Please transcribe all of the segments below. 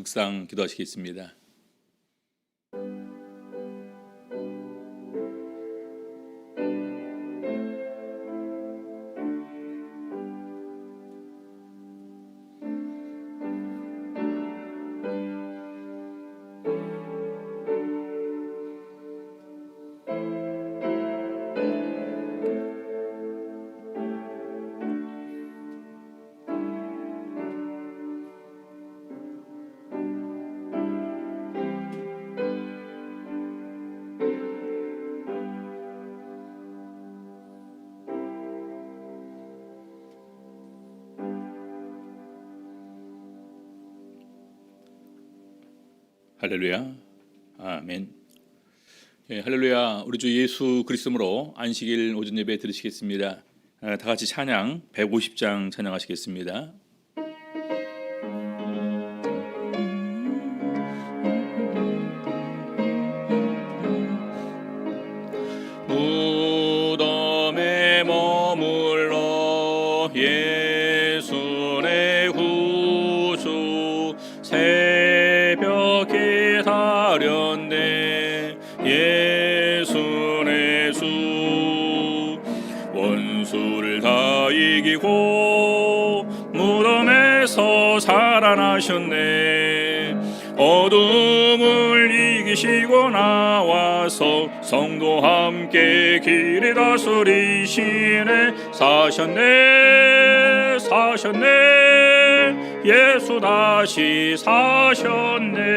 묵상 기도하시겠습니다. 할렐루야, 아멘. 할렐루야. 우리 주 예수 그리스도로 안식일 오전 예배 드리시겠습니다. 다 같이 찬양 150장 찬양하시겠습니다. 무덤에 머물러 예수 내 구주 새벽 기다렸네. 예수 내 주 원수를 다 이기고 무덤에서 살아나셨네. 어둠을 이기시고 나와서 성도 함께 길을 다스리시네. 사셨네, 사셨네, 예수 다시 사셨네.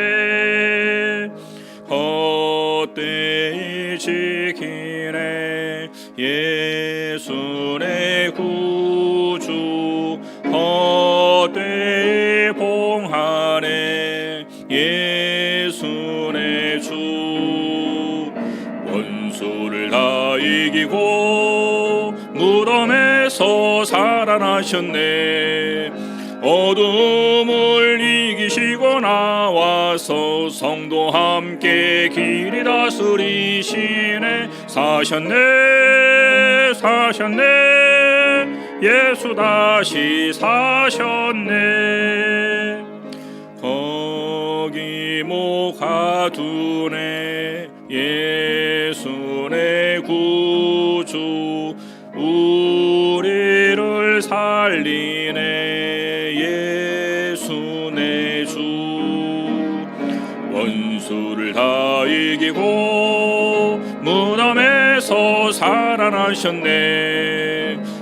헛되이 지키네 예수 내 구주. 헛되이 봉하네 예수 내 주. 원수를 다 이기고 무덤에서 살아나셨네. 어둠을 이기시고 나와서 성도 함께 길이 다스리시네. 사셨네, 사셨네, 예수 다시 사셨네. 거기 목 가두네 예수 내 구주. 우리를 살리네 예수 내 주. 원수를 다 이기고 무덤에서 살아나셨네.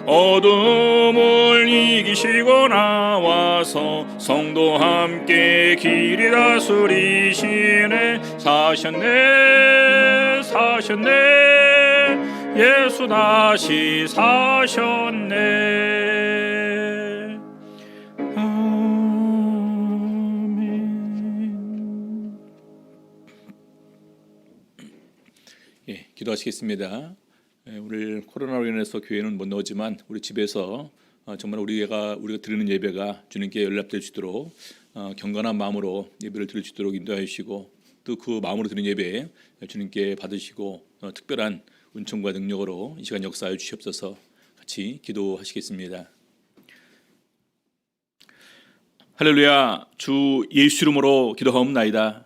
어둠을 이기시고 나와서 성도 함께 길이 다스리시네. 사셨네, 사셨네, 예수 다시 사셨네. 아멘. 기도하시겠습니다. 오늘 코로나로 인해서 교회는 못 나오지만 우리 집에서 정말 우리가 드리는 예배가 주님께 연락될 수 있도록 경건한 마음으로 예배를 드릴 수 있도록 인도하여 주시고, 또 그 마음으로 드리는 예배 주님께 받으시고 특별한 은총과 능력으로 이 시간 역사하여 주시옵소서. 같이 기도하시겠습니다. 할렐루야. 주 예수 이름으로 기도하옵나이다.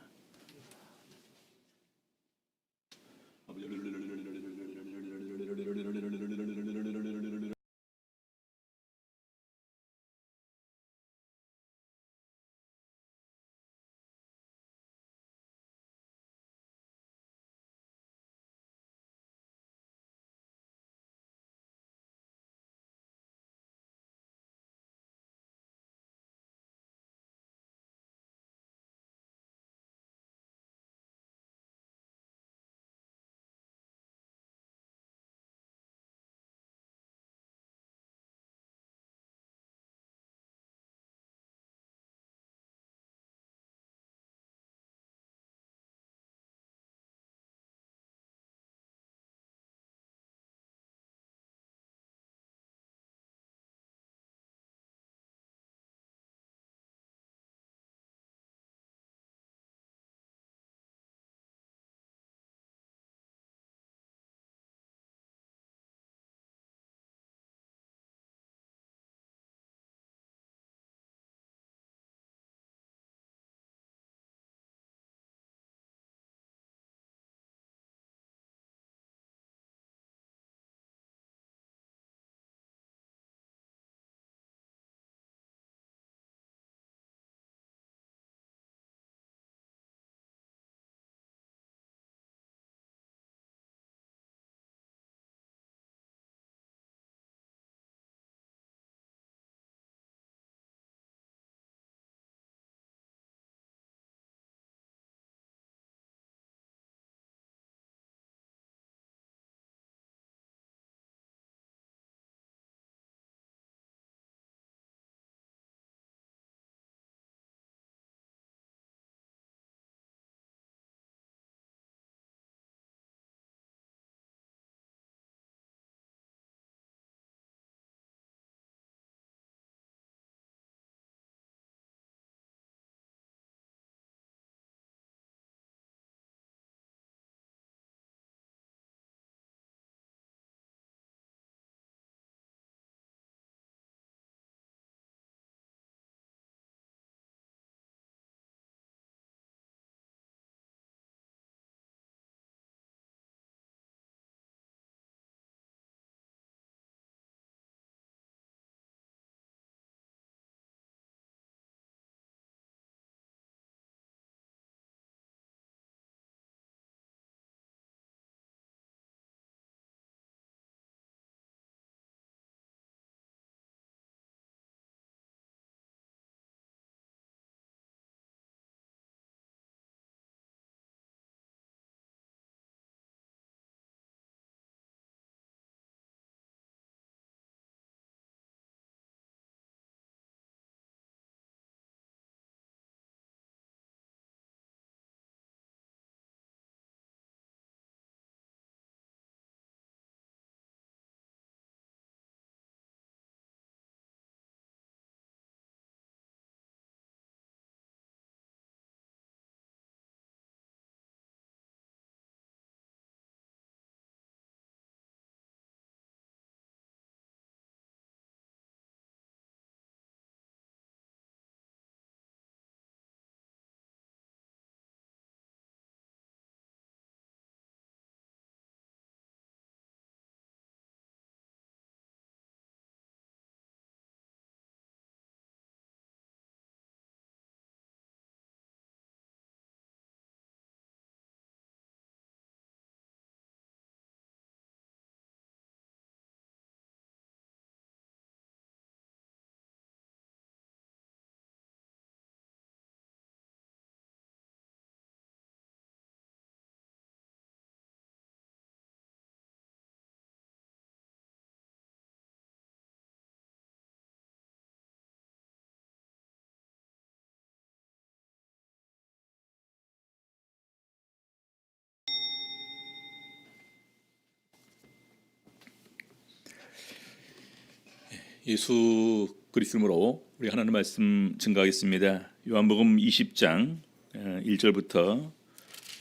예수 그리스도로 우리 하나님 말씀 증거하겠습니다. 요한복음 20장 1절부터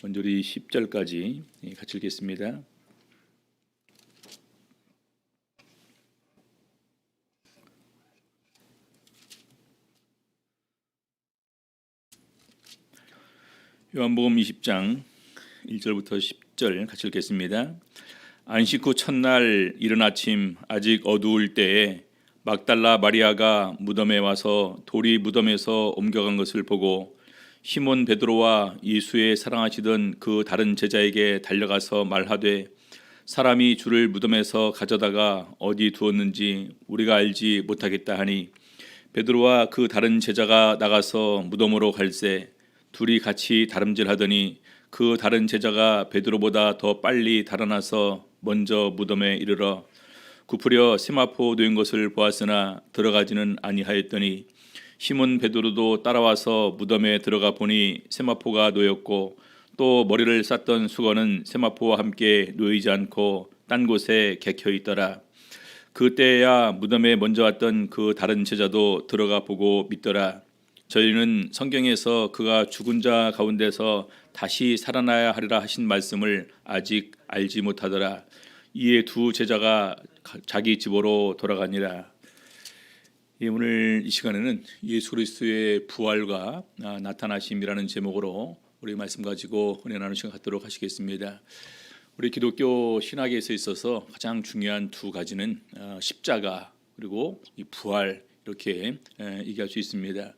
먼저 우리 10절까지 같이 읽겠습니다. 요한복음 20장 1절부터 10절 같이 읽겠습니다. 안식 후 첫날 이른 아침 아직 어두울 때에 막달라 마리아가 무덤에 와서 돌이 무덤에서 옮겨간 것을 보고 시몬 베드로와 예수의 사랑하시던 그 다른 제자에게 달려가서 말하되 사람이 주를 무덤에서 가져다가 어디 두었는지 우리가 알지 못하겠다 하니 베드로와 그 다른 제자가 나가서 무덤으로 갈새 둘이 같이 다름질하더니 그 다른 제자가 베드로보다 더 빨리 달아나서 먼저 무덤에 이르러 굽으려 세마포 놓인 것을 보았으나 들어가지는 아니하였더니 시몬 베드로도 따라와서 무덤에 들어가 보니 세마포가 놓였고 또 머리를 쌌던 수건은 세마포와 함께 놓이지 않고 딴 곳에 개켜 있더라. 그때야 무덤에 먼저 왔던 그 다른 제자도 들어가 보고 믿더라. 저희는 성경에서 그가 죽은 자 가운데서 다시 살아나야 하리라 하신 말씀을 아직 알지 못하더라. 이에 두 제자가 자기 집으로 돌아가니라. 오늘 이 시간에는 예수 그리스도의 부활과 나타나심이라는 제목으로 우리 말씀 가지고 은혜 나누는 시간 갖도록 하시겠습니다. 우리 기독교 신학에서 있어서 가장 중요한 두 가지는 십자가 그리고 이 부활 이렇게 얘기할 수 있습니다.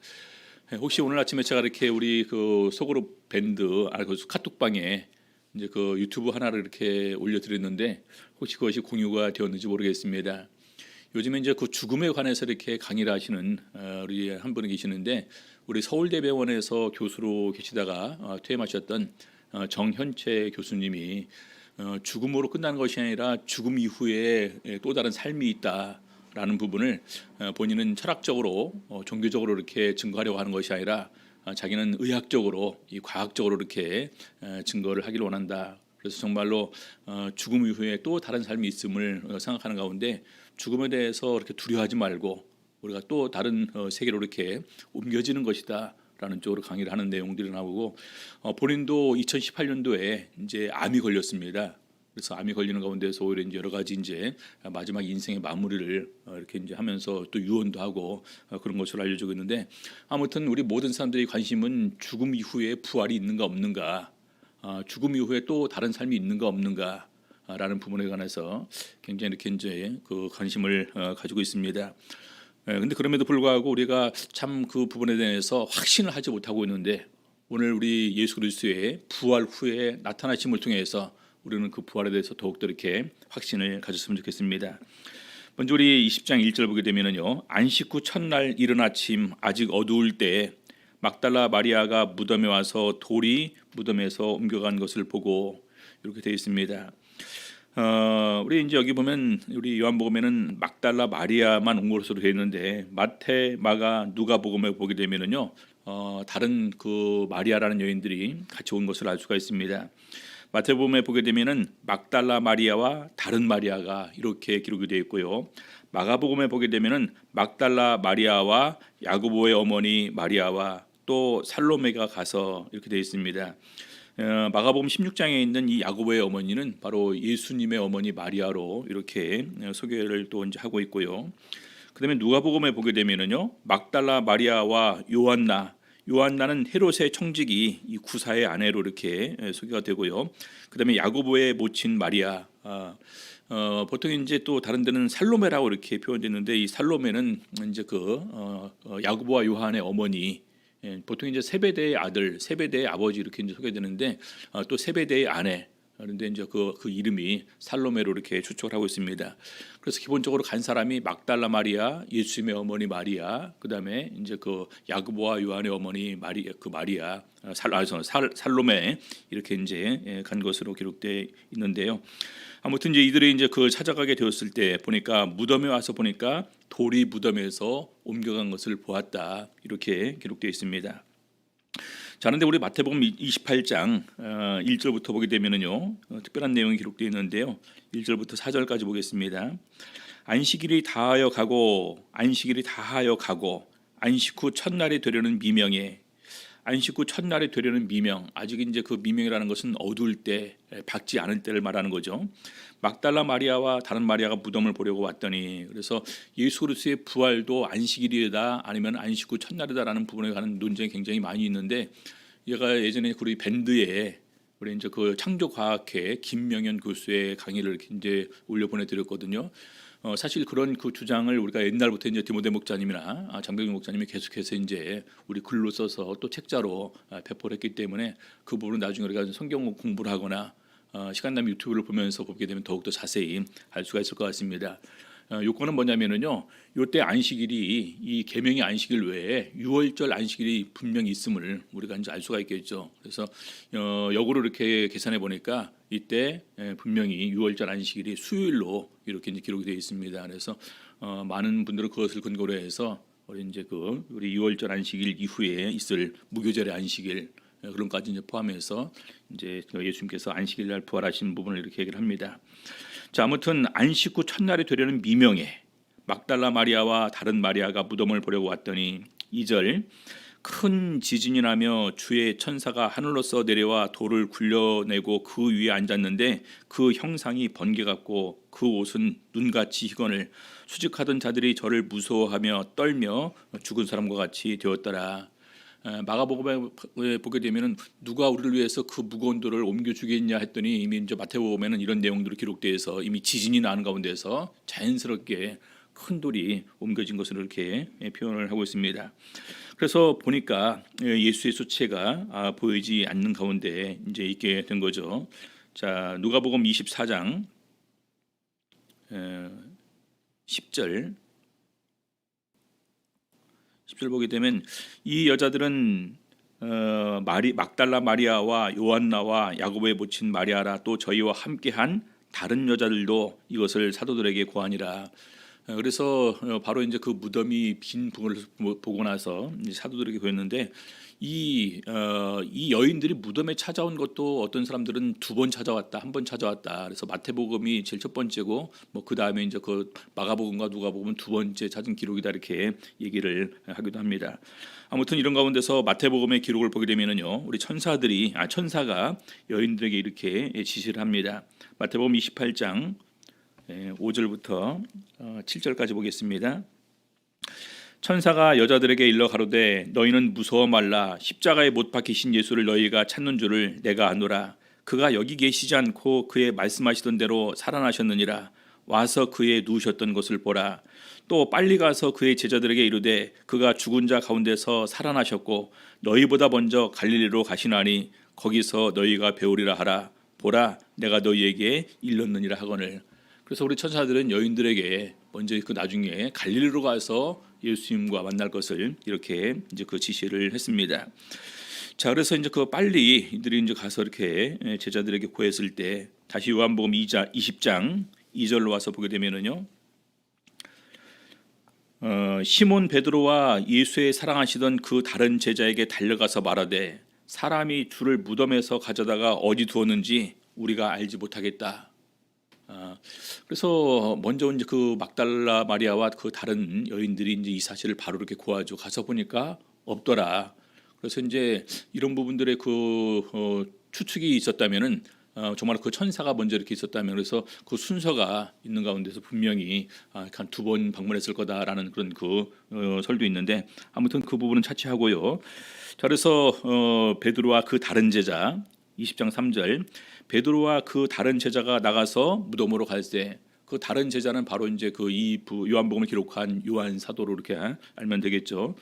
혹시 오늘 아침에 제가 이렇게 우리 그 소그룹 밴드 그 카톡방에 이제 그 유튜브 하나를 이렇게 올려드렸는데 혹시 그것이 공유가 되었는지 모르겠습니다. 요즘에 이제 그 죽음에 관해서 이렇게 강의를 하시는 우리 한 분이 계시는데 우리 서울대병원에서 교수로 계시다가 퇴임하셨던 정현채 교수님이 죽음으로 끝나는 것이 아니라 죽음 이후에 또 다른 삶이 있다라는 부분을 본인은 철학적으로 종교적으로 이렇게 증거하려고 하는 것이 아니라 자기는 의학적으로 이 과학적으로 이렇게 증거를 하기를 원한다. 그래서 정말로 죽음 이후에 또 다른 삶이 있음을 생각하는 가운데 죽음에 대해서 이렇게 두려워하지 말고 우리가 또 다른 세계로 이렇게 옮겨지는 것이다. 라는 쪽으로 강의를 하는 내용들이 나오고 본인도 2018년도에 이제 암이 걸렸습니다. 그래서 암이 걸리는 가운데서 오히려 이제 여러 가지 이제 마지막 인생의 마무리를 이렇게 이제 하면서 또 유언도 하고 그런 것으로 알려지고 있는데 아무튼 우리 모든 사람들의 관심은 죽음 이후에 부활이 있는가 없는가, 죽음 이후에 또 다른 삶이 있는가 없는가. 라는 부분에 관해서 굉장히 이렇게 이제 그 관심을 가지고 있습니다. 근데 그럼에도 불구하고 우리가 참 그 부분에 대해서 확신을 하지 못하고 있는데 오늘 우리 예수 그리스도의 부활 후에 나타나심을 통해서 우리는 그 부활에 대해서 더욱더 이렇게 확신을 가졌으면 좋겠습니다. 먼저 우리 20장 1절 보게 되면은요. 안식 후 첫날 이른 아침 아직 어두울 때 막달라 마리아가 무덤에 와서 돌이 무덤에서 옮겨간 것을 보고 이렇게 되어 있습니다. 우리 이제 여기 보면 우리 요한복음에는 막달라 마리아만 온 것으로 되어 있는데 마태, 마가, 누가복음에 보게 되면은요 다른 그 마리아라는 여인들이 같이 온 것을 알 수가 있습니다. 마태복음에 보게 되면은 막달라 마리아와 다른 마리아가 이렇게 기록이 되어 있고요. 마가복음에 보게 되면은 막달라 마리아와 야고보의 어머니 마리아와 또 살로메가 가서 이렇게 되어 있습니다. 마가복음 16장에 있는 이 야고보의 어머니는 바로 예수님의 어머니 마리아로 이렇게 소개를 또 이제 하고 있고요. 그다음에 누가복음에 보게 되면은요 막달라 마리아와 요한나는 헤롯의 청지기 이 구사의 아내로 이렇게 소개가 되고요. 그다음에 야고보의 모친 마리아, 보통 이제 또 다른 데는 살로메라고 이렇게 표현되는데 이 살로메는 이제 그 야고보와 요한의 어머니. 보통 이제 세베대의 아들, 세베대의 아버지 이렇게 이제 소개되는데 또 세베대의 아내. 그런데 이제 그 이름이 살로메로 이렇게 추측을 하고 있습니다. 그래서 기본적으로 간 사람이 막달라 마리아, 예수님의 어머니 마리아, 그다음에 이제 그 야고보와 요한의 어머니 마리아, 살로메 이렇게 이제 간 것으로 기록되어 있는데요. 아무튼 이제 이들이 이제 그 찾아가게 되었을 때 보니까 무덤에 와서 보니까 돌이 무덤에서 옮겨간 것을 보았다 이렇게 기록되어 있습니다. 자, 그런데 우리 마태복음 28장 1절부터 보게 되면은요 특별한 내용이 기록되어 있는데요. 1절부터 4절까지 보겠습니다. 안식일이 다하여 가고 안식일이 다하여 가고 안식 후 첫날이 되려는 미명에 안식 후 첫날이 되려는 미명, 아직 이제 그 미명이라는 것은 어두울 때, 밝지 않을 때를 말하는 거죠. 막달라 마리아와 다른 마리아가 무덤을 보려고 왔더니, 그래서 예수 그리스도의 부활도 안식일이다 아니면 안식 후 첫날이다라는 부분에 관한 논쟁이 굉장히 많이 있는데, 얘가 예전에 우리 밴드에 우리 이제 그 창조과학회 김명현 교수의 강의를 이제 올려 보내드렸거든요. 사실 그런 그 주장을 우리가 옛날부터 이제 디모데 목사님이나 장병규 목사님이 계속해서 이제 우리 글로 써서 또 책자로 배포를 했기 때문에 그 부분은 나중에 우리가 성경 공부를 하거나 시간 나면 유튜브를 보면서 보게 되면 더욱더 자세히 알 수가 있을 것 같습니다. 요건은 뭐냐면은요, 요때 안식일이 이 계명의 안식일 외에 유월절 안식일이 분명히 있음을 우리가 이제 알 수가 있겠죠. 그래서 역으로 이렇게 계산해 보니까 이때 분명히 유월절 안식일이 수요일로 이렇게 이제 기록이 되어 있습니다. 그래서 많은 분들은 그것을 근거로 해서 우리 이제 우리 유월절 안식일 이후에 있을 무교절의 안식일 그런 까지 이제 포함해서 이제 예수님께서 안식일 날 부활하신 부분을 이렇게 얘기를 합니다. 자, 아무튼 안식 후 첫날이 되려는 미명에 막달라 마리아와 다른 마리아가 무덤을 보려고 왔더니 2절 큰 지진이 나며 주의 천사가 하늘로서 내려와 돌을 굴려내고 그 위에 앉았는데 그 형상이 번개 같고 그 옷은 눈같이 희건을 수직하던 자들이 저를 무서워하며 떨며 죽은 사람과 같이 되었더라. 마가복음에 보게 되면은 누가 우리를 위해서 그 무거운 돌을 옮겨 주겠냐 했더니 이미 이제 마태복음에는 이런 내용들이 기록되어서 이미 지진이 나는 가운데서 자연스럽게 큰 돌이 옮겨진 것으로 이렇게 표현을 하고 있습니다. 그래서 보니까 예수의 수체가 보이지 않는 가운데 이제 있게 된 거죠. 자, 누가복음 24장 10절 보게 되면 이 여자들은 막달라 마리아와 요한나와 야고보의 모친 마리아라 또 저희와 함께한 다른 여자들도 이것을 사도들에게 고하니라. 그래서 바로 이제 그 무덤이 빈 부분을 보고 나서 사도들에게 보였는데 이 여인들이 무덤에 찾아온 것도 어떤 사람들은 2번 찾아왔다, 1번 찾아왔다. 그래서 마태복음이 제일 첫 번째고 뭐 그 다음에 이제 그 마가복음과 누가복음은 2번째 찾은 기록이다 이렇게 얘기를 하기도 합니다. 아무튼 이런 가운데서 마태복음의 기록을 보게 되면은요, 우리 천사가 여인들에게 이렇게 지시를 합니다. 마태복음 28장 5절부터 7절까지 보겠습니다. 천사가 여자들에게 일러 가로되 너희는 무서워 말라. 십자가에 못 박히신 예수를 너희가 찾는 줄을 내가 아노라. 그가 여기 계시지 않고 그의 말씀하시던 대로 살아나셨느니라. 와서 그의 누우셨던 것을 보라. 또 빨리 가서 그의 제자들에게 이르되 그가 죽은 자 가운데서 살아나셨고 너희보다 먼저 갈릴리로 가시나니 거기서 너희가 배우리라 하라. 보라, 내가 너희에게 일렀느니라 하거늘. 그래서 우리 천사들은 여인들에게 먼저 그 나중에 갈릴리로 가서 예수님과 만날 것을 이렇게 이제 그 지시를 했습니다. 자, 그래서 이제 그 빨리 이들이 이제 가서 이렇게 제자들에게 고했을 때 다시 요한복음 20장 2절로 와서 보게 되면은요, 시몬 베드로와 예수의 사랑하시던 그 다른 제자에게 달려가서 말하되 사람이 주를 무덤에서 가져다가 어디 두었는지 우리가 알지 못하겠다. 그래서 먼저 이제 그 막달라 마리아와 그 다른 여인들이 이제 이 사실을 바로 이렇게 고하죠. 가서 보니까 없더라. 그래서 이제 이런 부분들의 그 추측이 있었다면은 정말 그 천사가 먼저 이렇게 있었다면 그래서 그 순서가 있는 가운데서 분명히 한 2번 방문했을 거다라는 그런 그 설도 있는데 아무튼 그 부분은 차치하고요. 자, 그래서 베드로와 그 다른 제자 20장 3절 베드로와 그 다른 제자가 나가서 무덤으로 갈 때 그 다른 제자는 바로 이제 그 요한복음을 기록한 요한 사도로 이렇게 알면 되겠죠.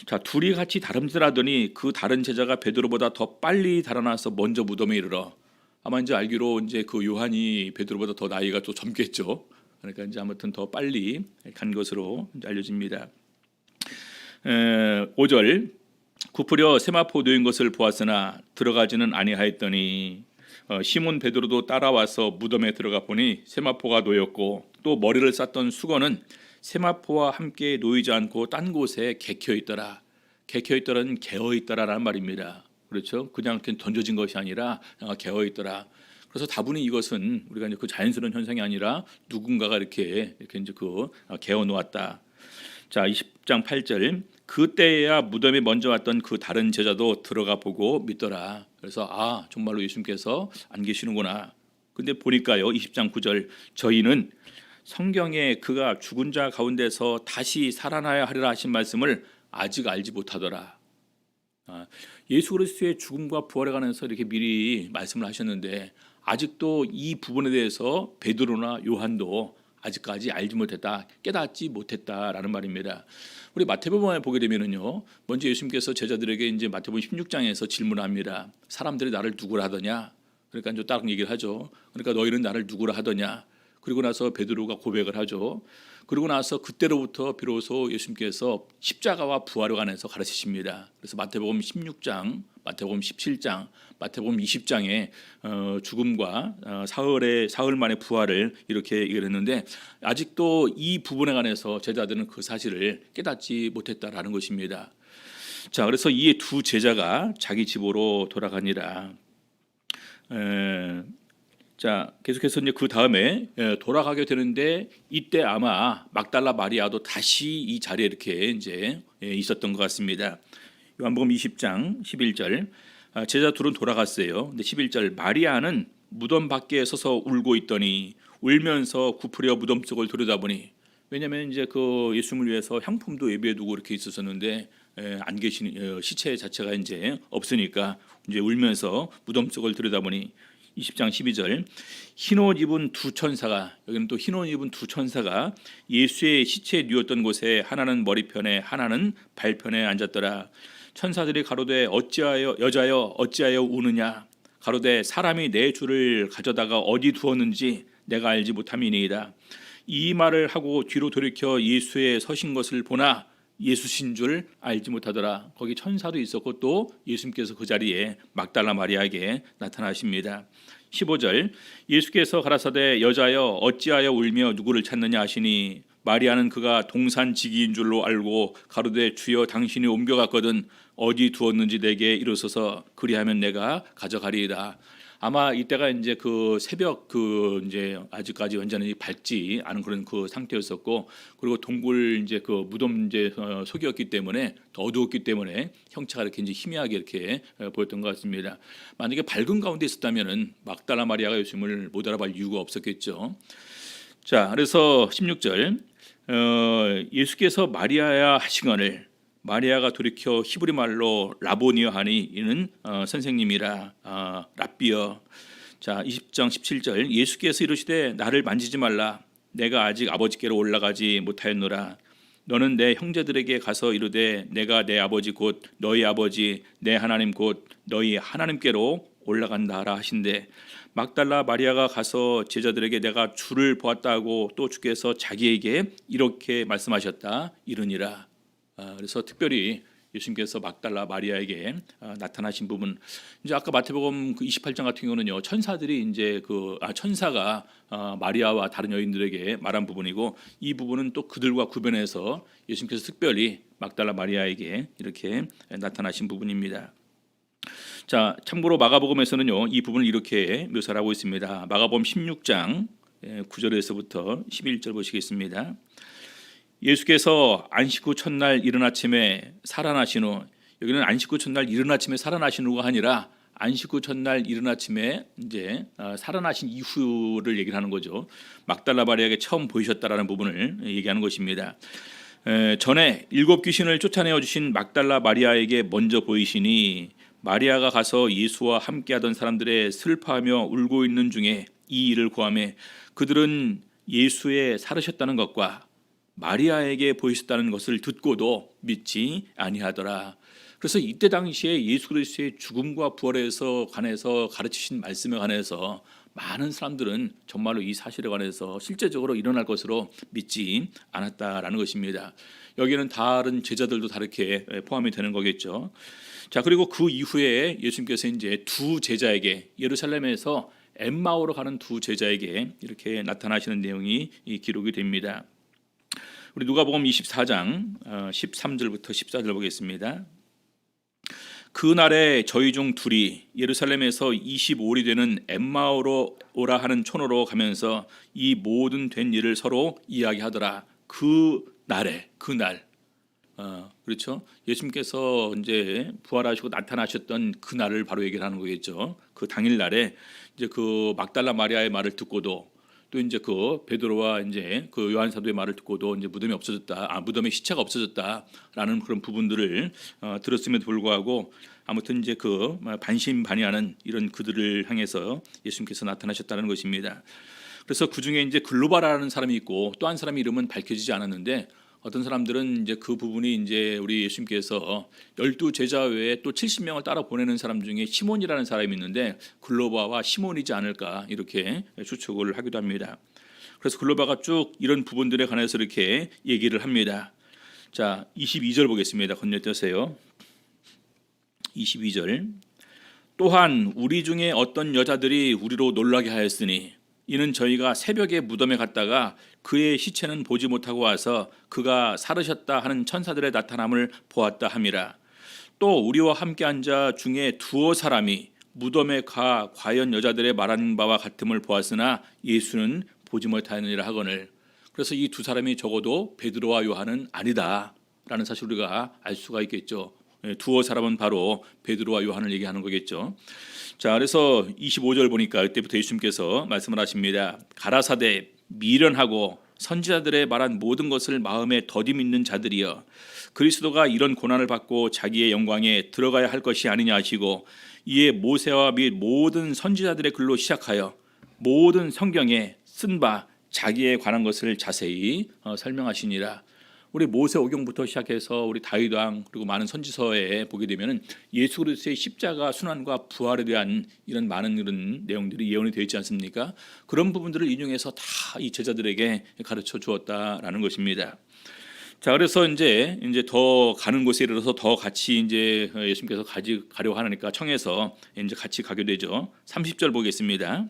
자, 둘이 같이 다름질하더니 그 다른 제자가 베드로보다 더 빨리 달아나서 먼저 무덤에 이르러 아마 이제 알기로 이제 그 요한이 베드로보다 더 나이가 또 젊겠죠. 그러니까 이제 아무튼 더 빨리 간 것으로 이제 알려집니다. 5절 굽으려 세마포 놓인 것을 보았으나 들어가지는 아니하였더니 시몬 베드로도 따라와서 무덤에 들어가 보니 세마포가 놓였고 또 머리를 쌌던 수건은 세마포와 함께 놓이지 않고 딴 곳에 개켜 있더라. 개켜 있더라는 개어 있더라라는 말입니다. 그렇죠? 그냥 던져진 것이 아니라 개어 있더라. 그래서 다분히 이것은 우리가 이제 그 자연스러운 현상이 아니라 누군가가 이렇게 이제 개어 놓았다. 자, 20장 8절. 그때야 무덤에 먼저 왔던 그 다른 제자도 들어가 보고 믿더라. 그래서 정말로 예수님께서 안 계시는구나. 근데 보니까요, 20장 9절. 저희는 성경에 그가 죽은 자 가운데서 다시 살아나야 하리라 하신 말씀을 아직 알지 못하더라. 예수 그리스도의 죽음과 부활에 관해서 이렇게 미리 말씀을 하셨는데 아직도 이 부분에 대해서 베드로나 요한도 아직까지 알지 못했다, 깨닫지 못했다라는 말입니다. 우리 마태복음에 보게 되면은요, 먼저 예수님께서 제자들에게 이제 마태복음 16장에서 질문합니다. 사람들이 나를 누구라 하더냐? 그러니까 이제 딱 얘기를 하죠. 그러니까 너희는 나를 누구라 하더냐? 그리고 나서 베드로가 고백을 하죠. 그리고 나서 그때로부터 비로소 예수님께서 십자가와 부활에 관해서 가르치십니다. 그래서 마태복음 16장, 마태복음 17장, 마태복음 20장에 죽음과 사흘 만의 부활을 이렇게 얘기를 했는데 아직도 이 부분에 관해서 제자들은 그 사실을 깨닫지 못했다라는 것입니다. 자, 그래서 이 두 제자가 자기 집으로 돌아가니라. 자, 계속해서 이제 그 다음에 돌아가게 되는데 이때 아마 막달라 마리아도 다시 이 자리에 이렇게 이제 있었던 것 같습니다. 요한복음 20장 11절. 제자 둘은 돌아갔어요. 근데 11절. 마리아는 무덤 밖에 서서 울고 있더니 울면서 굽으려 무덤 속을 들여다보니, 왜냐하면 이제 그 예수님을 위해서 향품도 예비해 두고 이렇게 있었었는데 안 계신 시체 자체가 이제 없으니까 이제 울면서 무덤 속을 들여다보니 20장 12절. 흰옷 입은 두 천사가, 여기는 또 흰옷 입은 두 천사가 예수의 시체에 누웠던 곳에 하나는 머리편에 하나는 발편에 앉았더라. 천사들이 가로되 어찌하여 여자여 어찌하여 우느냐? 가로되 사람이 내 주를 가져다가 어디 두었는지 내가 알지 못함이니이다. 이 말을 하고 뒤로 돌이켜 예수의 서신 것을 보나 예수신 줄 알지 못하더라. 거기 천사도 있었고 또 예수님께서 그 자리에 막달라 마리아에게 나타나십니다. 15절. 예수께서 가라사대 여자여 어찌하여 울며 누구를 찾느냐 하시니 마리아는 그가 동산지기인 줄로 알고 가로되 주여 당신이 옮겨갔거든 어디 두었는지 내게 이르소서 그리하면 내가 가져가리이다. 아마 이때가 이제 그 새벽 이제 아직까지 완전히 밝지 않은 그런 그 상태였었고, 그리고 동굴 이제 그 무덤 이제 속이었기 때문에 더 어두웠기 때문에 형체가 이렇게 이제 희미하게 이렇게 보였던 것 같습니다. 만약에 밝은 가운데 있었다면은 막달라 마리아가 예수님을 못 알아볼 이유가 없었겠죠. 자, 그래서 16절. 예수께서 마리아야 하시거늘 마리아가 돌이켜 히브리 말로 라보니어 하니 이는 선생님이라 랍비여. 자, 20장 17절. 예수께서 이르시되 나를 만지지 말라 내가 아직 아버지께로 올라가지 못하였노라. 너는 내 형제들에게 가서 이르되 내가 내 아버지 곧 너희 아버지 내 하나님 곧 너희 하나님께로 올라간다라 하신대. 막달라 마리아가 가서 제자들에게 내가 주를 보았다고 또 주께서 자기에게 이렇게 말씀하셨다 이르니라. 그래서 특별히 예수님께서 막달라 마리아에게 나타나신 부분, 이제 아까 마태복음 28장 같은 경우는요, 천사들이 이제 천사가 마리아와 다른 여인들에게 말한 부분이고, 이 부분은 또 그들과 구별해서 예수님께서 특별히 막달라 마리아에게 이렇게 나타나신 부분입니다. 자, 참고로 마가복음에서는요 이 부분을 이렇게 묘사를 하고 있습니다. 마가복음 16장 9절에서부터 11절 보시겠습니다. 예수께서 안식 후 첫날 이른 아침에 살아나신 후, 여기는 안식 후 첫날 이른 아침에 살아나신 후가 아니라 안식 후 첫날 이른 아침에 이제 살아나신 이후를 얘기를 하는 거죠. 막달라 마리아에게 처음 보이셨다라는 부분을 얘기하는 것입니다. 전에 7 귀신을 쫓아내어 주신 막달라 마리아에게 먼저 보이시니 마리아가 가서 예수와 함께하던 사람들의 슬퍼하며 울고 있는 중에 이 일을 고하매 그들은 예수의 살으셨다는 것과 마리아에게 보이셨다는 것을 듣고도 믿지 아니하더라. 그래서 이때 당시에 예수 그리스도의 죽음과 부활에서 관해서 가르치신 말씀에 관해서 많은 사람들은 정말로 이 사실에 관해서 실제적으로 일어날 것으로 믿지 않았다라는 것입니다. 여기는 다른 제자들도 다르게 포함이 되는 거겠죠. 자, 그리고 그 이후에 예수님께서 이제 두 제자에게 예루살렘에서 엠마오로 가는 두 제자에게 이렇게 나타나시는 내용이 기록이 됩니다. 우리 누가복음 24장 13절부터 14절 보겠습니다. 그날에 저희 중 둘이 예루살렘에서 25일이 되는 엠마오로 오라 하는 촌으로 가면서 이 모든 된 일을 서로 이야기하더라. 그날 그렇죠. 예수님께서 이제 부활하시고 나타나셨던 그날을 바로 얘기를 하는 거겠죠. 그 당일날에 이제 그 막달라 마리아의 말을 듣고도 또 이제 그 베드로와 이제 그 요한 사도의 말을 듣고도 이제 무덤에 시체가 없어졌다라는 그런 부분들을 들었음에도 불구하고 아무튼 이제 그 반신반의하는 이런 그들을 향해서 예수님께서 나타나셨다는 것입니다. 그래서 그 중에 이제 글로바라는 사람이 있고 또 한 사람의 이름은 밝혀지지 않았는데 어떤 사람들은 이제 그 부분이 이제 우리 예수님께서 12제자 외에 또 70명을 따라 보내는 사람 중에 시몬이라는 사람이 있는데 글로바와 시몬이지 않을까 이렇게 추측을 하기도 합니다. 그래서 글로바가 쭉 이런 부분들에 관해서 이렇게 얘기를 합니다. 자, 22절 보겠습니다. 건너뛰으세요. 22절. 또한 우리 중에 어떤 여자들이 우리로 놀라게 하였으니 이는 저희가 새벽에 무덤에 갔다가 그의 시체는 보지 못하고 와서 그가 살으셨다 하는 천사들의 나타남을 보았다 함이라. 또 우리와 함께 앉아 중에 두어 사람이 무덤에 가 과연 여자들의 말하는 바와 같음을 보았으나 예수는 보지 못하느니라 하거늘. 그래서 이 두 사람이 적어도 베드로와 요한은 아니다라는 사실 우리가 알 수가 있겠죠. 두어 사람은 바로 베드로와 요한을 얘기하는 거겠죠. 자, 그래서 25절 보니까 그때부터 예수님께서 말씀을 하십니다. 가라사대 미련하고 선지자들의 말한 모든 것을 마음에 더디 믿는 자들이여, 그리스도가 이런 고난을 받고 자기의 영광에 들어가야 할 것이 아니냐 하시고 이에 모세와 및 모든 선지자들의 글로 시작하여 모든 성경에 쓴 바 자기에 관한 것을 자세히 설명하시니라. 우리 모세오경부터 시작해서 우리 다윗왕 그리고 많은 선지서에 보게 되면은 예수 그리스도의 십자가 순환과 부활에 대한 이런 많은 이런 내용들이 예언이 되어 있지 않습니까? 그런 부분들을 인용해서 다 이 제자들에게 가르쳐 주었다라는 것입니다. 자, 그래서 이제 더 가는 곳에 이르러서 더 같이 이제 예수님께서 가려고 하니까 청해서 이제 같이 가게 되죠. 30절 보겠습니다.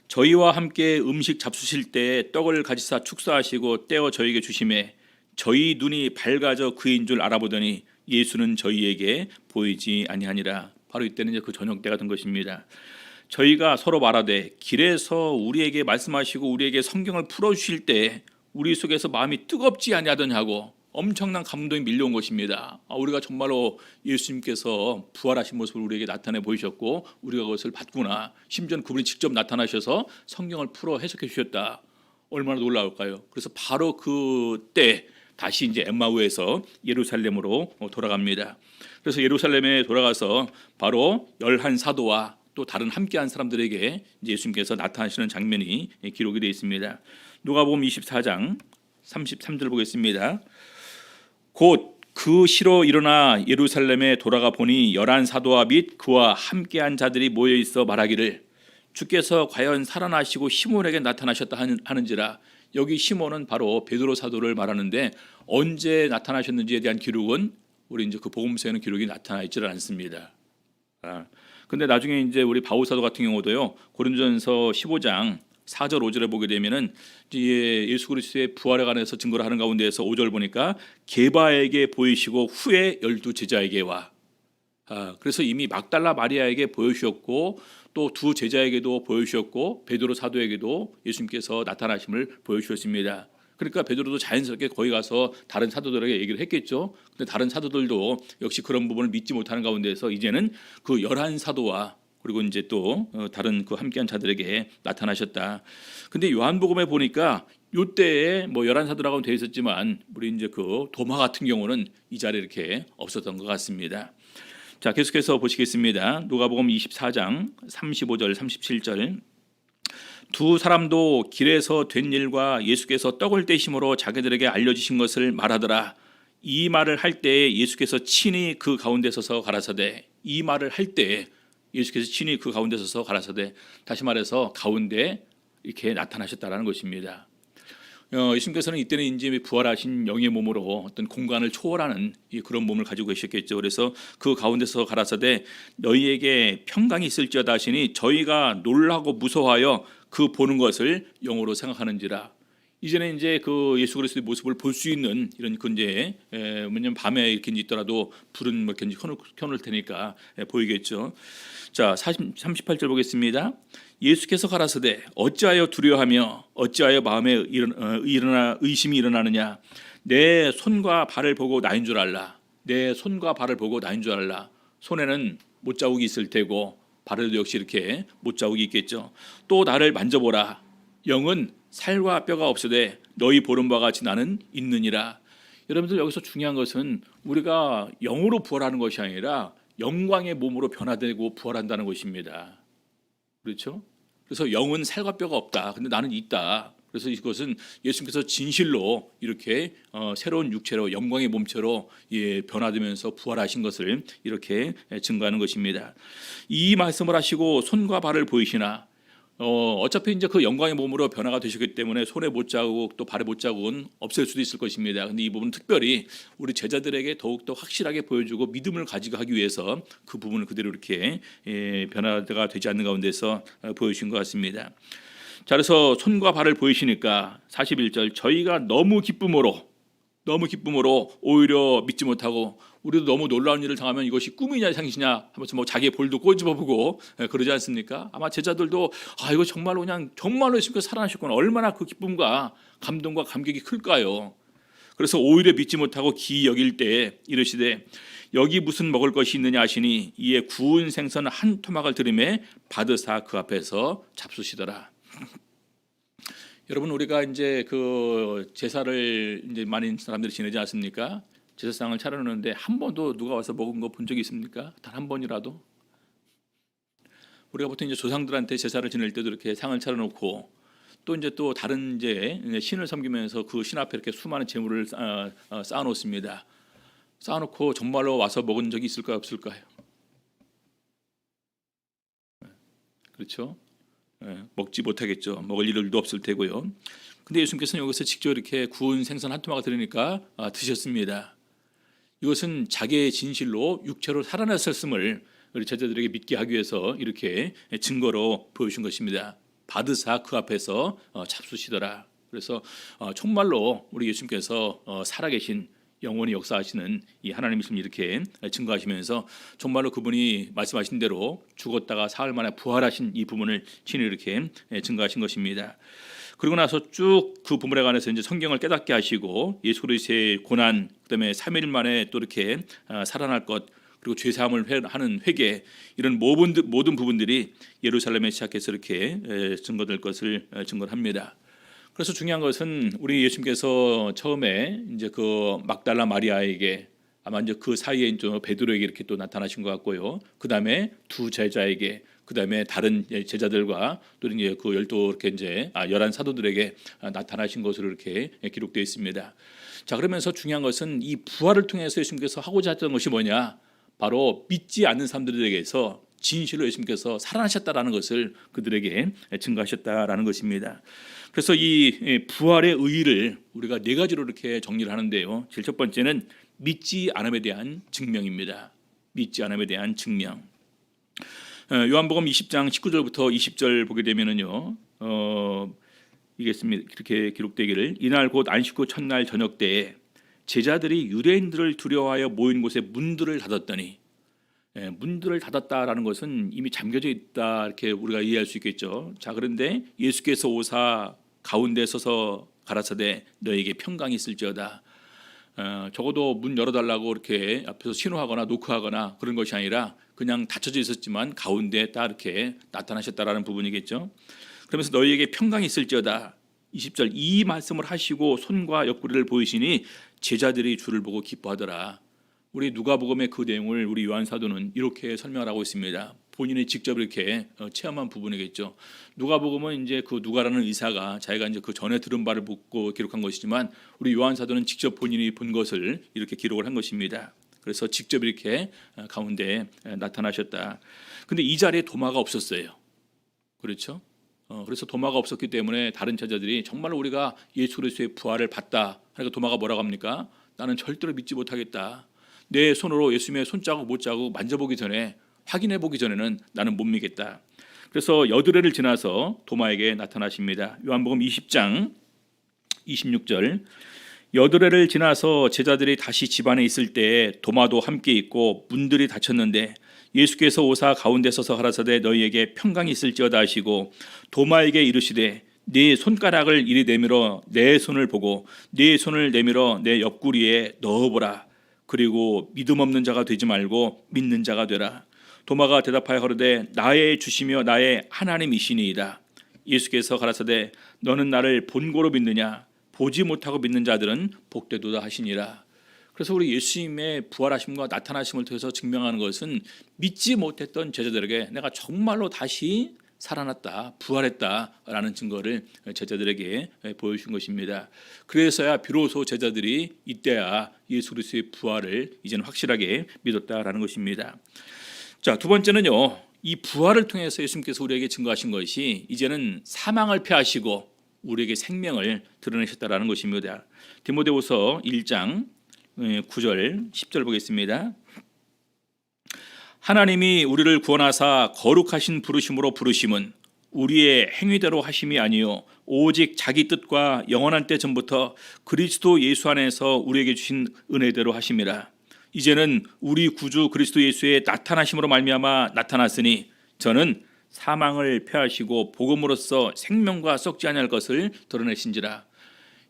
저희와 함께 음식 잡수실 때 떡을 가지사 축사하시고 떼어 저희에게 주심에 저희 눈이 밝아져 그인 줄 알아보더니 예수는 저희에게 보이지 아니하니라. 바로 이때는 이제 그 저녁 때가 된 것입니다. 저희가 서로 말하되 길에서 우리에게 말씀하시고 우리에게 성경을 풀어주실 때 우리 속에서 마음이 뜨겁지 아니하더냐고 엄청난 감동이 밀려온 것입니다. 우리가 정말로 예수님께서 부활하신 모습을 우리에게 나타내 보이셨고 우리가 그것을 봤구나. 심지어는 그분이 직접 나타나셔서 성경을 풀어 해석해 주셨다. 얼마나 놀라울까요? 그래서 바로 그때 다시 이제 엠마우에서 예루살렘으로 돌아갑니다. 그래서 예루살렘에 돌아가서 바로 11사도와 또 다른 함께한 사람들에게 예수님께서 나타나시는 장면이 기록이 되어 있습니다. 누가복음 24장 33절 보겠습니다. 곧 그 시로 일어나 예루살렘에 돌아가 보니 11사도와 및 그와 함께한 자들이 모여 있어 말하기를 주께서 과연 살아나시고 시몬에게 나타나셨다 하는지라. 여기 시몬은 바로 베드로 사도를 말하는데 언제 나타나셨는지에 대한 기록은 우리 이제 그 복음서에는 기록이 나타나 있지를 않습니다. 근데 나중에 이제 우리 바울 사도 같은 경우도요. 고린도전서 15장 4절 5절에 보게 되면은 예수 그리스도의 부활에 관해서 증거를 하는 가운데에서 5절 보니까 게바에게 보이시고 후에 12제자에게 와. 그래서 이미 막달라 마리아에게 보여주셨고 또 두 제자에게도 보여주셨고 베드로 사도에게도 예수님께서 나타나심을 보여주셨습니다. 그러니까 베드로도 자연스럽게 거기 가서 다른 사도들에게 얘기를 했겠죠. 근데 다른 사도들도 역시 그런 부분을 믿지 못하는 가운데서 이제는 그 11사도와 그리고 이제 또 다른 그 함께한 자들에게 나타나셨다. 근데 요한복음에 보니까 요때에 뭐 11사도라고 되어 있었지만 우리 이제 그 도마 같은 경우는 이 자리에 이렇게 없었던 것 같습니다. 자, 계속해서 보시겠습니다. 누가복음 24장 35절 37절. 두 사람도 길에서 된 일과 예수께서 떡을 떼심으로 자기들에게 알려주신 것을 말하더라. 이 말을 할 때에 예수께서 친히 그 가운데 서서 가라사대. 이 말을 할 때에 예수께서 친히 그 가운데 서서 가라사대. 다시 말해서 가운데 이렇게 나타나셨다라는 것입니다. 예수님께서는 이때는 이제 부활하신 영의 몸으로 어떤 공간을 초월하는 그런 몸을 가지고 계셨겠죠. 그래서 그 가운데서 가라사대 너희에게 평강이 있을지어다 하시니 저희가 놀라고 무서워하여 그 보는 것을 영으로 생각하는지라. 이제는 이제 그 예수 그리스도의 모습을 볼 수 있는 이런 그 이제 왜냐면 밤에 이렇게 있더라도 불은 뭐 이렇게 켜놓을 테니까 보이겠죠. 자, 38절 보겠습니다. 예수께서 가라사대 어찌하여 두려워하며 어찌하여 마음에 일어나 의심이 일어나느냐. 내 손과 발을 보고 나인 줄 알라. 내 손과 발을 보고 나인 줄 알라. 손에는 못자국이 있을 테고 발에도 역시 이렇게 못자국이 있겠죠. 또 나를 만져보라. 영은 살과 뼈가 없으되 너희 보는 바와 같이 나는 있느니라. 여러분들 여기서 중요한 것은 우리가 영으로 부활하는 것이 아니라 영광의 몸으로 변화되고 부활한다는 것입니다. 그렇죠? 그래서 영은 살과 뼈가 없다. 근데 나는 있다. 그래서 이것은 예수님께서 진실로 이렇게 새로운 육체로 영광의 몸체로 변화되면서 부활하신 것을 이렇게 증거하는 것입니다. 이 말씀을 하시고 손과 발을 보이시나 어차피 이제 그 영광의 몸으로 변화가 되셨기 때문에 손에 못자국 또 발에 못자국은 없을 수도 있을 것입니다. 근데 이 부분은 특별히 우리 제자들에게 더욱더 확실하게 보여주고 믿음을 가지고 하기 위해서 그 부분을 그대로 이렇게 변화가 되지 않는 가운데서 보여주신 것 같습니다. 자, 그래서 손과 발을 보이시니까 41절 저희가 너무 기쁨으로 오히려 믿지 못하고 우리도 너무 놀라운 일을 당하면 이것이 꿈이냐 상시냐 하면서 뭐 자기의 볼도 꼬집어보고 그러지 않습니까? 아마 제자들도 이거 정말로 그냥 정말로 예수님께서 살아나셨구나. 얼마나 그 기쁨과 감동과 감격이 클까요? 그래서 오히려 믿지 못하고 기이 여길 때 이르시되 여기 무슨 먹을 것이 있느냐 하시니 이에 구운 생선 한 토막을 들이매 받으사 그 앞에서 잡수시더라. 여러분 우리가 이제 그 제사를 이제 많은 사람들이 지내지 않습니까? 제사상을 차려놓는데 한 번도 누가 와서 먹은 거 본 적이 있습니까? 단 한 번이라도? 우리가 보통 이제 조상들한테 제사를 지낼 때도 이렇게 상을 차려놓고 또 이제 또 다른 이제 신을 섬기면서 그 신 앞에 이렇게 수많은 제물을 쌓아놓습니다. 쌓아놓고 정말로 와서 먹은 적이 있을까요, 없을까요? 그렇죠? 먹지 못하겠죠. 먹을 일도 없을 테고요. 근데 예수님께서는 여기서 직접 이렇게 구운 생선 한 토막을 들으니까 드셨습니다. 이것은 자기의 진실로 육체로 살아났었음을 우리 제자들에게 믿게 하기 위해서 이렇게 증거로 보여준 것입니다. 받으사 그 앞에서 잡수시더라. 그래서 정말로 우리 예수님께서 살아계신 영원히 역사하시는 이 하나님이심을 이렇게 증거하시면서 정말로 그분이 말씀하신 대로 죽었다가 사흘 만에 부활하신 이 부분을 친히 이렇게 증거하신 것입니다. 그리고 나서 쭉 그 부분에 관해서 이제 성경을 깨닫게 하시고 예수 그리스도의 고난, 그다음에 3일 만에 또 이렇게 살아날 것, 그리고 죄 사함을 하는 회개, 이런 모든 부분들이 예루살렘에 시작해서 이렇게 증거될 것을 증거합니다. 그래서 중요한 것은 우리 예수님께서 처음에 이제 그 막달라 마리아에게 아마 이제 그 사이에 이제 베드로에게 이렇게 또 나타나신 것 같고요. 그 다음에 두 제자에게, 그 다음에 다른 제자들과 또 이제 그 11 사도들에게 나타나신 것으로 이렇게 기록되어 있습니다. 자, 그러면서 중요한 것은 이 부활을 통해서 예수님께서 하고자 했던 것이 뭐냐? 바로 믿지 않는 사람들에게서 진실로 예수님께서 살아나셨다라는 것을 그들에게 증거하셨다라는 것입니다. 그래서 이 부활의 의의를 우리가 네 가지로 이렇게 정리를 하는데요. 제일 첫 번째는 믿지 않음에 대한 증명입니다. 믿지 않음에 대한 증명. 요한복음 20장 19절부터 20절 보게 되면은요, 이렇게 기록되기를 이날 곧 안식 후 첫날 저녁 때에 제자들이 유대인들을 두려워하여 모인 곳에 문들을 닫았더니, 문들을 닫았다라는 것은 이미 잠겨져 있다 이렇게 우리가 이해할 수 있겠죠. 자, 그런데 예수께서 오사 가운데 서서 가라사대 너에게 평강이 있을지어다. 적어도 문 열어달라고 이렇게 앞에서 신호하거나 노크하거나 그런 것이 아니라 그냥 닫혀져 있었지만 가운데 딱 이렇게 나타나셨다라는 부분이겠죠. 그러면서 너희에게 평강이 있을지어다. 20절 이 말씀을 하시고 손과 옆구리를 보이시니 제자들이 주를 보고 기뻐하더라. 우리 누가복음의 그 내용을 우리 요한 사도는 이렇게 설명을 하고 있습니다. 본인이 직접 이렇게 체험한 부분이겠죠. 누가복음은 이제 그 누가라는 의사가 자기가 이제 그 전에 들은 바를 묻고 기록한 것이지만 우리 요한 사도는 직접 본인이 본 것을 이렇게 기록을 한 것입니다. 그래서 직접 이렇게 가운데 나타나셨다. 근데 이 자리에 도마가 없었어요. 그렇죠? 그래서 도마가 없었기 때문에 다른 제자들이 정말로 우리가 예수 그리스도의 부활을 봤다. 그러니까 도마가 뭐라고 합니까? 나는 절대로 믿지 못하겠다. 내 손으로 예수님의 손자국 못자국 만져보기 전에 확인해 보기 전에는 나는 못 믿겠다. 그래서 여드레를 지나서 도마에게 나타나십니다. 요한복음 20장 26절 여드레를 지나서 제자들이 다시 집안에 있을 때에 도마도 함께 있고 문들이 닫혔는데 예수께서 오사 가운데 서서 가라사대 너희에게 평강이 있을지어다 하시고 도마에게 이르시되 네 손가락을 이리 내밀어 내 손을 보고 네 손을 내밀어 내 옆구리에 넣어보라. 그리고 믿음 없는 자가 되지 말고 믿는 자가 되라. 도마가 대답하여 가로되 나의 주시며 나의 하나님이시니이다. 예수께서 가라사대 너는 나를 본고로 믿느냐? 보지 못하고 믿는 자들은 복되도다 하시니라. 그래서 우리 예수님의 부활하심과 나타나심을 통해서 증명하는 것은 믿지 못했던 제자들에게 내가 정말로 다시 살아났다, 부활했다라는 증거를 제자들에게 보여주신 것입니다. 그래서야 비로소 제자들이 이때야 예수 그리스도의 부활을 이제는 확실하게 믿었다라는 것입니다. 자, 두 번째는요, 이 부활을 통해서 예수님께서 우리에게 증거하신 것이 이제는 사망을 패하시고 우리에게 생명을 드러내셨다라는 것입니다. 디모데후서 1장 9절 10절 보겠습니다. 하나님이 우리를 구원하사 거룩하신 부르심으로 부르심은 우리의 행위대로 하심이 아니요 오직 자기 뜻과 영원한 때 전부터 그리스도 예수 안에서 우리에게 주신 은혜대로 하심이라. 이제는 우리 구주 그리스도 예수의 나타나심으로 말미암아 나타났으니 저는 사망을 패하시고 복음으로써 생명과 썩지 아니할 것을 드러내신지라.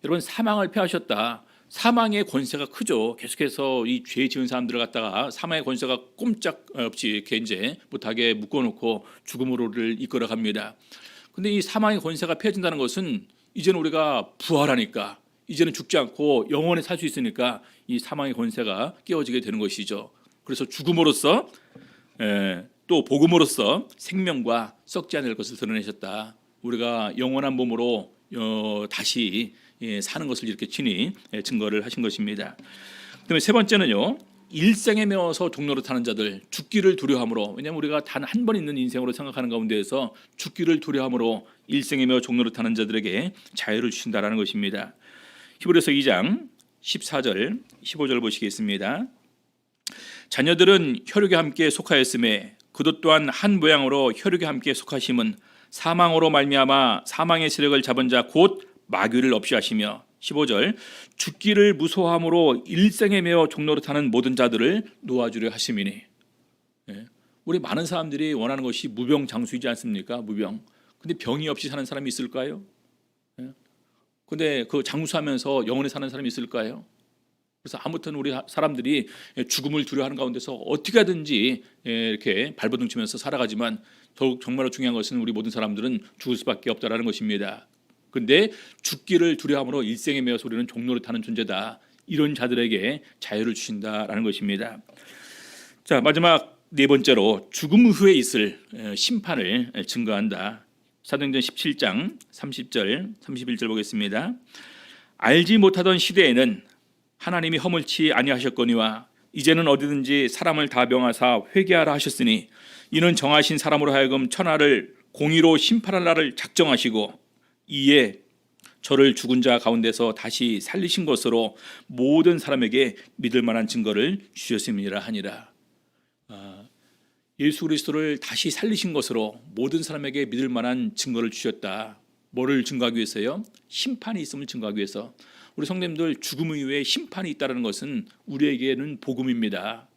여러분, 사망을 패하셨다. 사망의 권세가 크죠. 계속해서 이 죄 지은 사람들을 갖다가 사망의 권세가 꼼짝없이 이렇게 이제 못하게 묶어놓고 죽음으로를 이끌어갑니다. 근데 이 사망의 권세가 패해진다는 것은 이제는 우리가 부활하니까, 이제는 죽지 않고 영원히 살 수 있으니까 이 사망의 권세가 깨어지게 되는 것이죠. 그래서 죽음으로써 또 복음으로써 생명과 썩지 않을 것을 드러내셨다. 우리가 영원한 몸으로 다시 사는 것을 이렇게 친히 증거를 하신 것입니다. 그다음에 세 번째는요, 일생에 매어서 종로를 타는 자들, 죽기를 두려함으로, 왜냐하면 우리가 단 한 번 있는 인생으로 생각하는 가운데에서 죽기를 두려함으로 일생에 매어 종로를 타는 자들에게 자유를 주신다라는 것입니다. 히브리서 2장 14절 15절 보시겠습니다. 자녀들은 혈육에 함께 속하였음에 그도 또한 한 모양으로 혈육에 함께 속하심은 사망으로 말미암아 사망의 세력을 잡은 자 곧 마귀를 없이 하시며 15절 죽기를 무소함으로 일생에 매어 종로로 타는 모든 자들을 놓아주려 하심이니. 우리 많은 사람들이 원하는 것이 무병장수이지 않습니까? 무병. 근데 병이 없이 사는 사람이 있을까요? 근데 그 장수하면서 영원히 사는 사람이 있을까요? 그래서 아무튼 우리 사람들이 죽음을 두려워하는 가운데서 어떻게 하든지 이렇게 발버둥 치면서 살아가지만 더욱 정말로 중요한 것은 우리 모든 사람들은 죽을 수밖에 없다라는 것입니다. 근데 죽기를 두려움으로 일생에 매어서 우리는 종로를 타는 존재다. 이런 자들에게 자유를 주신다라는 것입니다. 자, 마지막 네 번째로 죽음 후에 있을 심판을 증거한다. 사도행전 17장 30절 31절 보겠습니다. 알지 못하던 시대에는 하나님이 허물치 아니하셨거니와 이제는 어디든지 사람을 다 명하사 회개하라 하셨으니 이는 정하신 사람으로 하여금 천하를 공의로 심판할 날을 작정하시고 이에 저를 죽은 자 가운데서 다시 살리신 것으로 모든 사람에게 믿을 만한 증거를 주셨음이라 하니라. 예수 그리스도를 다시 살리신 것으로 모든 사람에게 믿을 만한 증거를 주셨다. 뭐를 증거하기 위해서요? 심판이 있음을 증거하기 위해서. 우리 성도님들, 죽음 이후에 심판이 있다는 것은 우리에게는 복음입니다.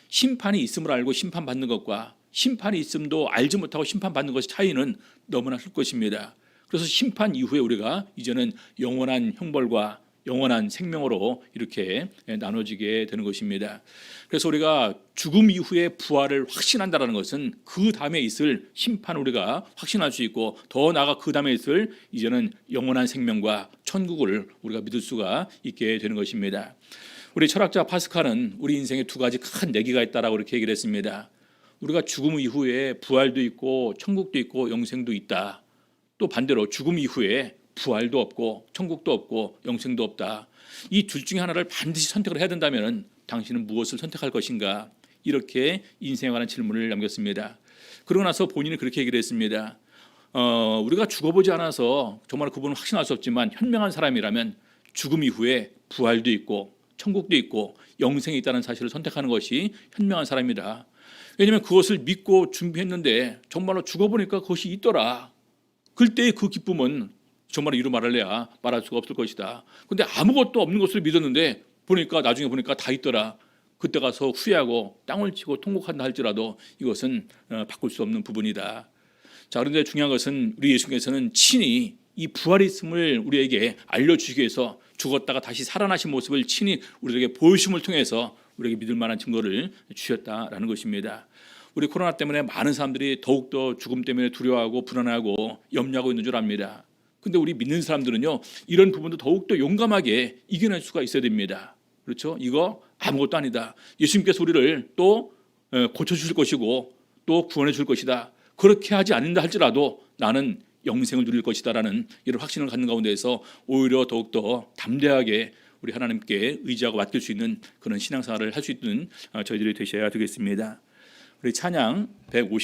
심판이 있음을 알고 심판받는 것과 심판이 있음도 알지 못하고 심판받는 것의 차이는 너무나 클 것입니다. 그래서 심판 이후에 우리가 이제는 영원한 형벌과 영원한 생명으로 이렇게 나눠지게 되는 것입니다. 그래서 우리가 죽음 이후에 부활을 확신한다는 것은 그 다음에 있을 심판을 우리가 확신할 수 있고 더 나아가 그 다음에 있을 이제는 영원한 생명과 천국을 우리가 믿을 수가 있게 되는 것입니다. 우리 철학자 파스칼은 우리 인생에 두 가지 큰 내기가 있다라고 이렇게 얘기를 했습니다. 우리가 죽음 이후에 부활도 있고 천국도 있고 영생도 있다. 또 반대로 죽음 이후에 부활도 없고 천국도 없고 영생도 없다. 이 둘 중에 하나를 반드시 선택을 해야 된다면 당신은 무엇을 선택할 것인가? 이렇게 인생에 관한 질문을 남겼습니다. 그러고 나서 본인이 그렇게 얘기를 했습니다. 우리가 죽어보지 않아서 정말 그분은 확신할 수 없지만 현명한 사람이라면 죽음 이후에 부활도 있고 천국도 있고 영생이 있다는 사실을 선택하는 것이 현명한 사람이다. 왜냐하면 그것을 믿고 준비했는데 정말로 죽어보니까 그것이 있더라. 그때의 그 기쁨은 정말 이루 말할래야 말할 수가 없을 것이다. 근데 아무것도 없는 것을 믿었는데 나중에 보니까 다 있더라. 그때 가서 후회하고 땅을 치고 통곡한다 할지라도 이것은 바꿀 수 없는 부분이다. 자, 그런데 중요한 것은 우리 예수님께서는 친히 이 부활이 있음을 우리에게 알려주시기 위해서 죽었다가 다시 살아나신 모습을 친히 우리에게 보여주심을 통해서 우리에게 믿을 만한 증거를 주셨다라는 것입니다. 우리 코로나 때문에 많은 사람들이 더욱더 죽음 때문에 두려워하고 불안하고 염려하고 있는 줄 압니다. 근데 우리 믿는 사람들은요, 이런 부분도 더욱더 용감하게 이겨낼 수가 있어야 됩니다. 그렇죠? 이거 아무것도 아니다. 예수님께서 우리를 또 고쳐주실 것이고 또 구원해 줄 것이다. 그렇게 하지 않는다 할지라도 나는 영생을 누릴 것이다라는 이런 확신을 갖는 가운데에서 오히려 더욱더 담대하게 우리 하나님께 의지하고 맡길 수 있는 그런 신앙생활을 할 수 있는 저희들이 되셔야 되겠습니다. 우리 찬양 150